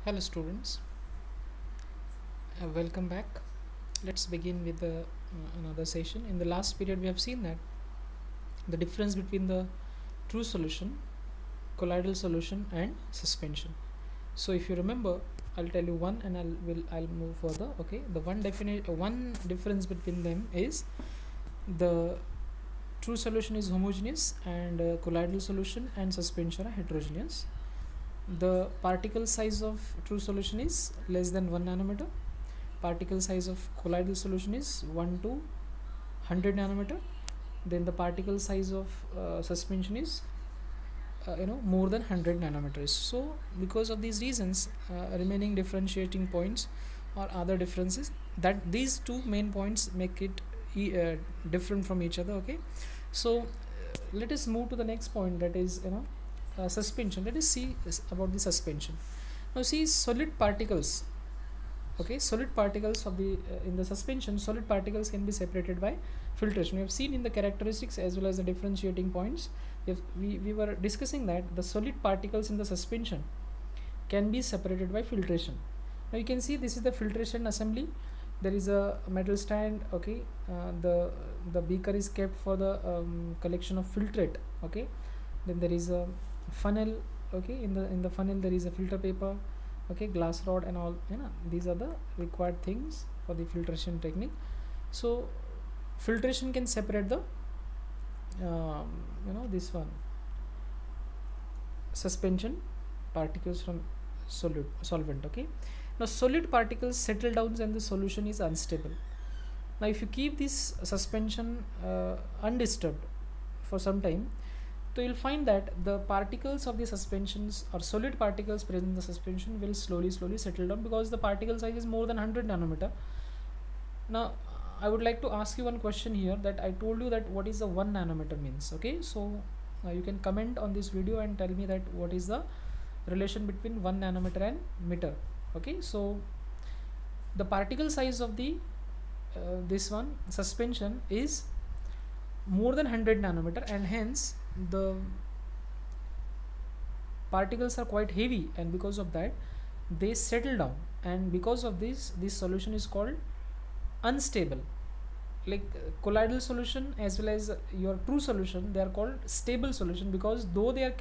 Hello students, welcome back. Let's begin with another session. In the last period we have seen that the difference between the true solution, colloidal solution and suspension. So if you remember, I'll tell you one and I'll move further. Okay, the one difference between them is the true solution is homogeneous and colloidal solution and suspension are heterogeneous. The particle size of true solution is less than 1 nanometer. Particle size of colloidal solution is 1 to 100 nanometer. Then the particle size of suspension is more than 100 nanometers. So because of these reasons, remaining differentiating points or other differences, that these two main points make it different from each other. Okay, so let us move to the next point, that is suspension. Let us see about the suspension. Now see, solid particles. Okay, solid particles of the in the suspension, solid particles can be separated by filtration. We have seen in the characteristics as well as the differentiating points. We were discussing that the solid particles in the suspension can be separated by filtration. Now you can see this is the filtration assembly. There is a metal stand. Okay, the beaker is kept for the collection of filtrate. Okay, then there is a funnel. Okay, in the funnel there is a filter paper. Okay, glass rod and all, these are the required things for the filtration technique. So filtration can separate the this one suspension particles from solvent. Okay, now solid particles settle down and the solution is unstable. Now if you keep this suspension undisturbed for some time, so you'll find that the particles of the suspensions or solid particles present in the suspension will slowly settle down, because the particle size is more than 100 nanometer. Now I would like to ask you one question here, that I told you that what is the 1 nanometer means. Okay, so you can comment on this video and tell me that what is the relation between 1 nanometer and meter. Okay, so the particle size of the this one suspension is more than 100 nanometer, and hence the particles are quite heavy, and because of that they settle down, and because of this solution is called unstable. Like colloidal solution as well as your true solution, they are called stable solution, because though they are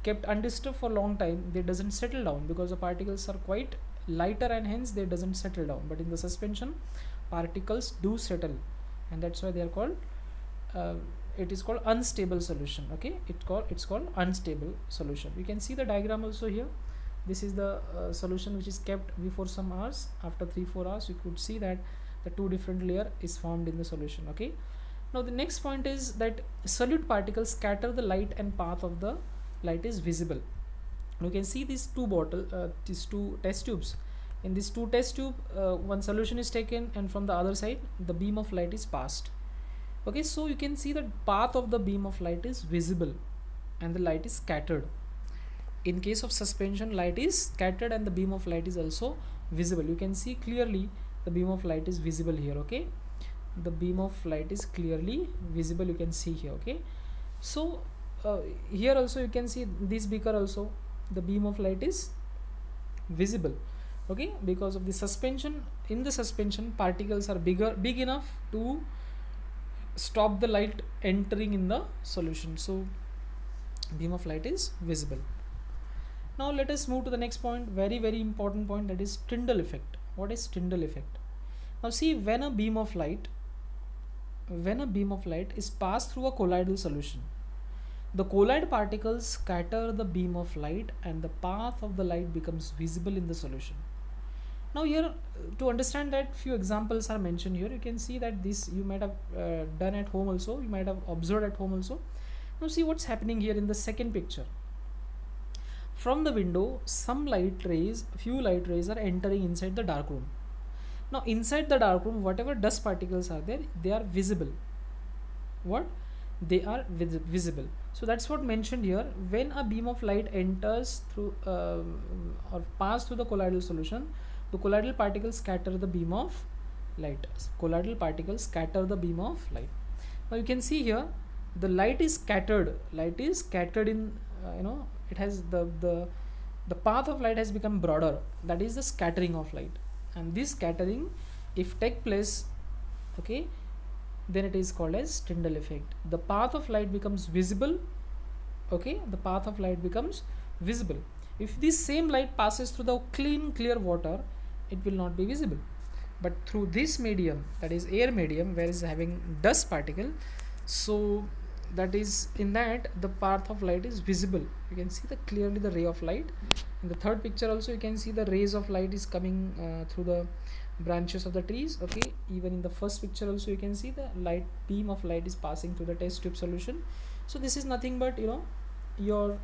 kept undisturbed for long time, they doesn't settle down because the particles are quite lighter and hence they doesn't settle down. But in the suspension, particles do settle, and that's why they are called it is called unstable solution. Okay, it's called unstable solution. You can see the diagram also here. This is the solution which is kept before some hours. After 3-4 hours, you could see that the two different layer is formed in the solution. Okay, now the next point is that solid particles scatter the light and path of the light is visible. You can see these two test tubes. In these two test tube, one solution is taken, and from the other side the beam of light is passed. Okay, so you can see the path of the beam of light is visible and the light is scattered. In case of suspension, light is scattered and the beam of light is also visible. You can see clearly the beam of light is visible here. Okay, the beam of light is clearly visible, you can see here. Okay, so here also you can see this beaker also, the beam of light is visible. Okay, because of the suspension, in the suspension particles are big enough to stop the light entering in the solution, so beam of light is visible. Now let us move to the next point, very important point, that is Tyndall effect. What is Tyndall effect? Now see, when a beam of light is passed through a colloidal solution, the colloid particles scatter the beam of light and the path of the light becomes visible in the solution. Now here, to understand that, few examples are mentioned here. You can see that this you might have done at home also, you might have observed at home also. Now see what's happening here in the second picture. From the window, few light rays are entering inside the dark room. Now inside the dark room, whatever dust particles are there, they are visible. They are visible. So that's what mentioned here. When a beam of light enters through or pass through the colloidal solution, the colloidal particles scatter the beam of light. Now you can see here the light is scattered in it has the the path of light has become broader, that is the scattering of light. And this scattering, if take place, okay, then it is called as Tyndall effect. The path of light becomes visible, okay, the path of light becomes visible. If this same light passes through the clear water, it will not be visible. But through this medium, that is air medium, where is having dust particle, so that is in that the path of light is visible. You can see clearly the ray of light. In the third picture also you can see the rays of light is coming through the branches of the trees, okay. Even in the first picture also you can see the light beam of light is passing through the test tube solution. So this is nothing but, you know, your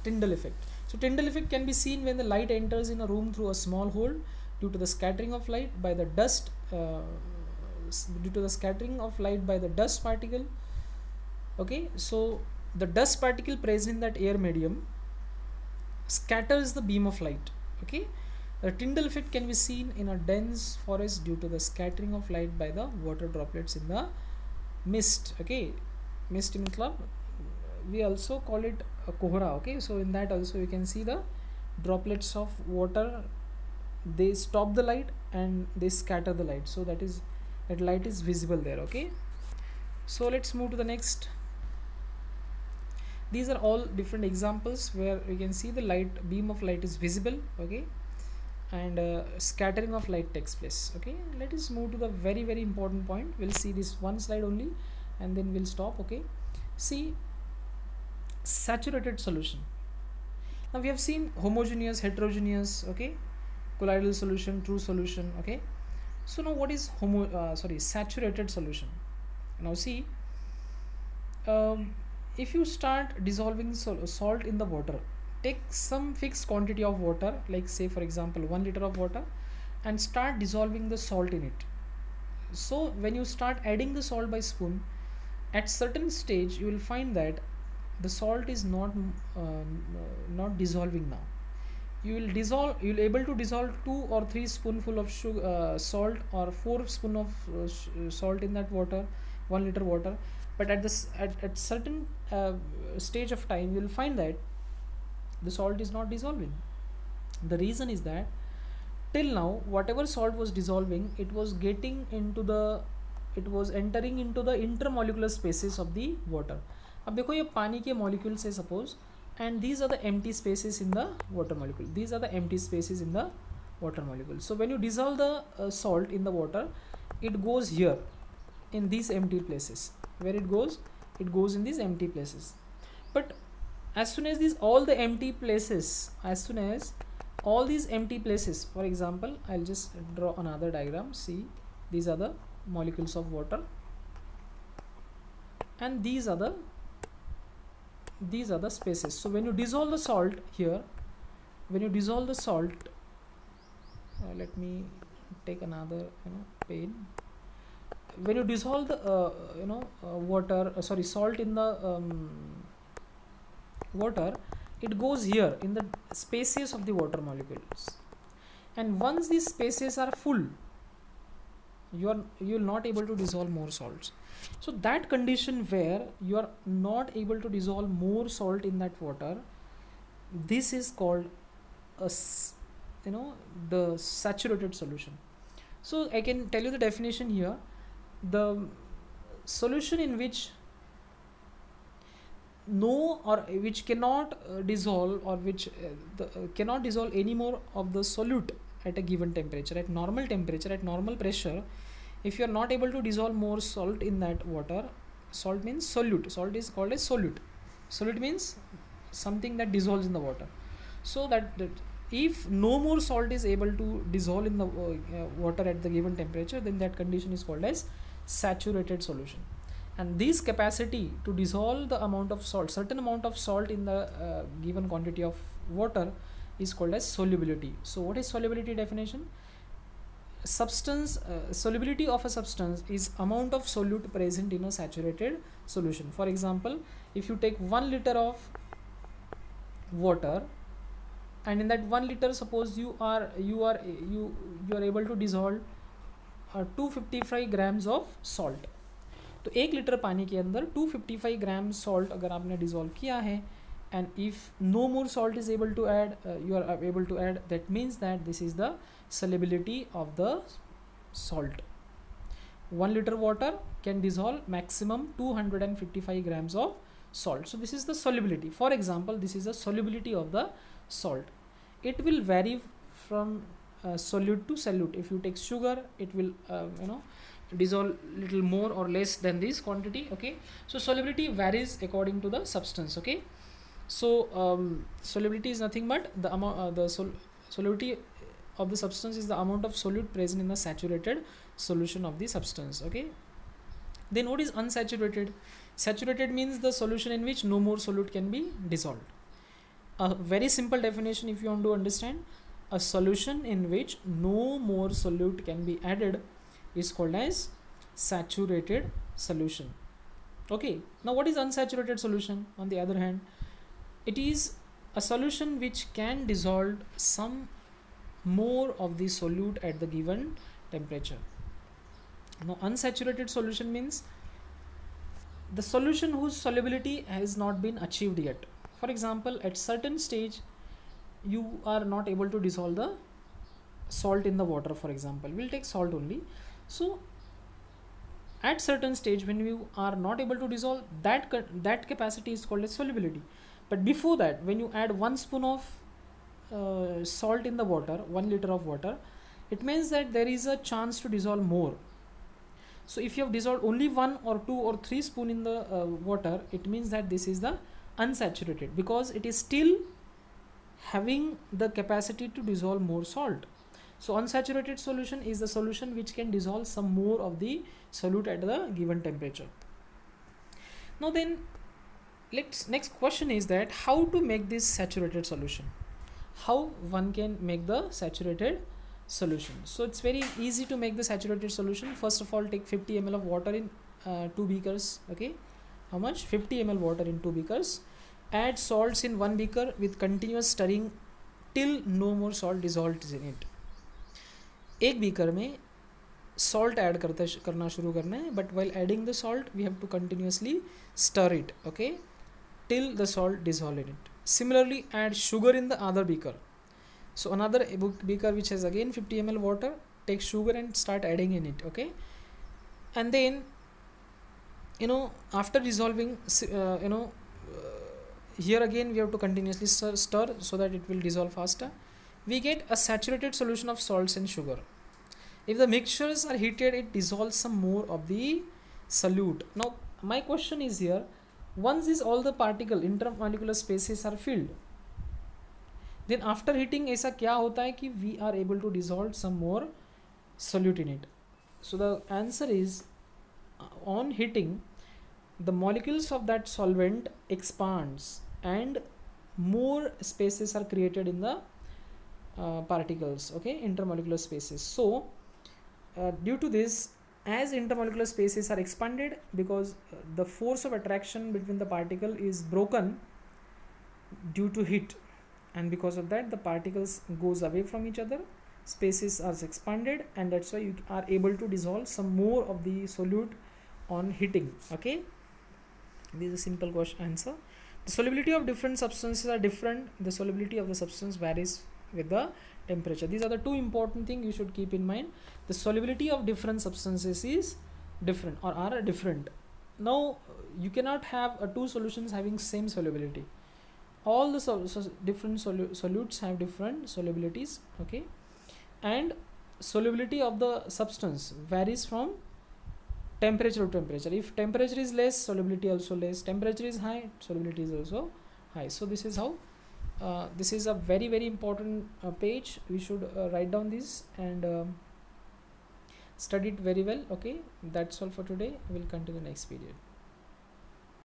Tyndall effect. So Tyndall effect can be seen when the light enters in a room through a small hole due to the scattering of light by the dust particle, okay. So the dust particle present in that air medium scatters the beam of light, okay. The Tyndall effect can be seen in a dense forest due to the scattering of light by the water droplets in the mist, okay. Mist in club, we also call it a kohra, okay. So in that also you can see the droplets of water, they stop the light and they scatter the light, so that light is visible there, okay. So let's move to the next. These are all different examples where you can see the light beam of light is visible, okay, and scattering of light takes place, okay. Let us move to the very important point. We'll see this one slide only and then we'll stop, okay. See, saturated solution. Now we have seen homogeneous, heterogeneous, okay, colloidal solution, true solution, okay. So now what is saturated solution? Now see, if you start dissolving salt in the water, take some fixed quantity of water, like say for example 1 liter of water, and start dissolving the salt in it. So when you start adding the salt by spoon, at certain stage you will find that the salt is not dissolving now. You will able to dissolve 2 or 3 spoonful of salt or 4 spoon of salt in that water, 1 liter water, but at certain stage of time you will find that the salt is not dissolving. The reason is that till now whatever salt was dissolving, it was entering into the intermolecular spaces of the water. अब देखो ये पानी के molecules है suppose, and these are the empty spaces in the water molecule. These are the empty spaces in the water molecule. So when you dissolve the salt in the water, it goes here in these empty places. Where it goes in these empty places. But as soon as all these empty places, for example, I'll just draw another diagram. See, these are the molecules of water, and these are the spaces. So when you dissolve the salt here, let me take another pen. When you dissolve the salt in the water, it goes here in the spaces of the water molecules, and once these spaces are full, you will not able to dissolve more salts. So that condition where you are not able to dissolve more salt in that water, this is called the saturated solution. So I can tell you the definition here. The solution in which which cannot dissolve, or which cannot dissolve any more of the solute at a given temperature, at normal temperature, at normal pressure. If you are not able to dissolve more salt in that water, salt means solute. Salt is called as solute. Solute means something that dissolves in the water. So that if no more salt is able to dissolve in the water at the given temperature, then that condition is called as saturated solution. And this capacity to dissolve the amount of salt, certain amount of salt in the given quantity of water, is called as solubility. So what is solubility definition? Solubility of a substance is amount of solute present in a saturated solution. For example, if you take 1 liter of water, and in that 1 liter, suppose you are able to dissolve 255 grams of salt. तो 1 litre पानी के अंदर 255 ग्राम salt अगर आपने dissolve किया है, and if no more salt is able to add, you are able to add, that means that this is the solubility of the salt. 1 liter water can dissolve maximum 255 grams of salt. So this is the solubility. For example, this is the solubility of the salt. It will vary from solute to solute. If you take sugar, it will dissolve little more or less than this quantity. Okay, so solubility varies according to the substance. Okay, so solubility is nothing but the amount, solubility of the substance is the amount of solute present in the saturated solution of the substance. Okay, then what is unsaturated? Saturated means the solution in which no more solute can be dissolved. A very simple definition, if you want to understand, a solution in which no more solute can be added is called as saturated solution. Okay, now what is unsaturated solution? On the other hand, it is a solution which can dissolve some more of the solute at the given temperature. Now unsaturated solution means the solution whose solubility has not been achieved yet. For example, at certain stage you are not able to dissolve the salt in the water. For example, we'll take salt only. So at certain stage when you are not able to dissolve, that capacity is called as solubility. But before that, when you add 1 spoon of salt in the water, 1 liter of water, it means that there is a chance to dissolve more. So if you have dissolved only 1 or 2 or 3 spoon in the water, it means that this is the unsaturated, because it is still having the capacity to dissolve more salt. So unsaturated solution is the solution which can dissolve some more of the solute at the given temperature. Now then, next question is that how to make this saturated solution? How one can make the saturated solution? So it's very easy to make the saturated solution. First of all, take 50 ml of water in 2 beakers. Okay, how much? 50 ml water in 2 beakers. Add salts in 1 beaker with continuous stirring till no more salt dissolves in it. एक beaker में salt add करना शुरू करना है, but while adding the salt we have to continuously stir it, okay, till the salt dissolve in it. Similarly, add sugar in the other beaker. So another beaker which has again 50 ml water, take sugar and start adding in it, okay, and then after dissolving, here again we have to continuously stir so that it will dissolve faster. We get a saturated solution of salts and sugar. If the mixtures are heated, it dissolves some more of the solute. Now my question is here, once all the particle intermolecular spaces are filled, then after heating ऐसा क्या होता है कि we are able to dissolve some more solute in it? So the answer is, on heating, the molecules of that solvent expands and more spaces are created in the particles, okay, intermolecular spaces. So due to this, as intermolecular spaces are expanded, because the force of attraction between the particle is broken due to heat, and because of that the particles goes away from each other, spaces are expanded, and that's why you are able to dissolve some more of the solute on heating. Okay, this is a simple question answer. The solubility of different substances are different. The solubility of the substance varies with the temperature. These are the two important things you should keep in mind. The solubility of different substances is different or are different. Now you cannot have two solutions having same solubility. All the different solutes have different solubilities, okay, and solubility of the substance varies from temperature to temperature. If temperature is less, solubility also less. Temperature is high, solubility is also high. So this is how this is a very important page. We should write down this and study it very well. Okay, that's all for today. We'll continue next period.